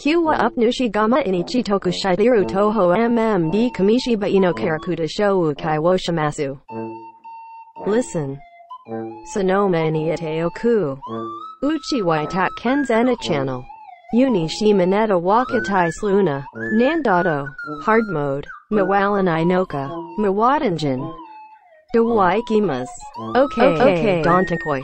Kiwa upnushi gama inichi toku shidiru toho MMD kamishiba ino karakuta shou kai wo shimasu. Listen. Sonoma ni iteoku. Uchi waitat kenzena channel. Unishi mineta wakatai sluna. Nandato. Hard mode. Mawalan inoka. Mawadanjin. Dawaikimas. Okay. Dontakoi.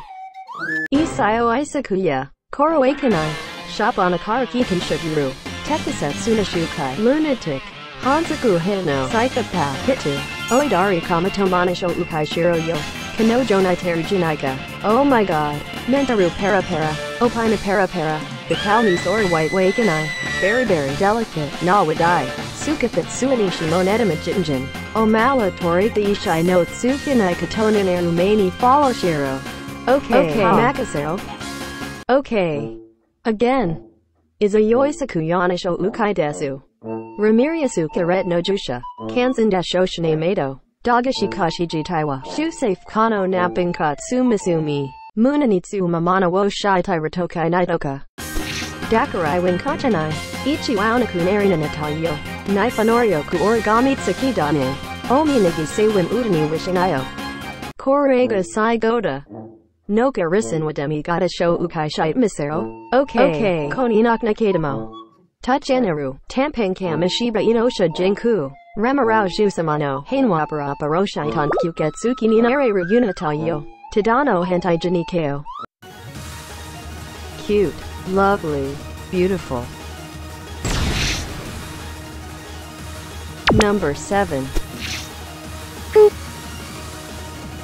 Isayo isakuya. Korowakanai. Shop on a car kikan shuguru. Tekusetsuna shukai. Lunatic. Hansaku hino. Psychopath. Hitu. Oidari kamatomanisho ukai shiro yo. Kanojo niteru jinaika. Oh my god. Mentaru para. Opina para. The Calmis or white wakanai. Very delicate. Na wadai. Sukafit suanishi monetama jinjin. Omala tori the ishai no tsukinai katonin erumani follow shiro. Okay. Makasero. Okay. Again. Izayoisaku yanisho ukai desu. Ramiriasu karet no jusha. Kanzan dashoshine mato. Dagashi kashiji taiwa. Shusafe kano napinkatsu misumi. Munanitsu mamana wo shitai ratokai naitoka. Dakarai winkachanai. Ichi waunaku narina natayo. Naifanoryoku origami tsukidane. Ominagi sewin udani wishinayo. Korega sai goda. Noka risin wademi gata sho ukai shite misero. Okay. Koninak nakadamo. Tuchenaru. Tampenkam ishiba inosha jinku. Remarao jusamano. Hainwapara paroshaitan kyuketsuki ninare ryunatayo. Tadano hentai janikeo. Cute. Lovely. Beautiful. Number 7.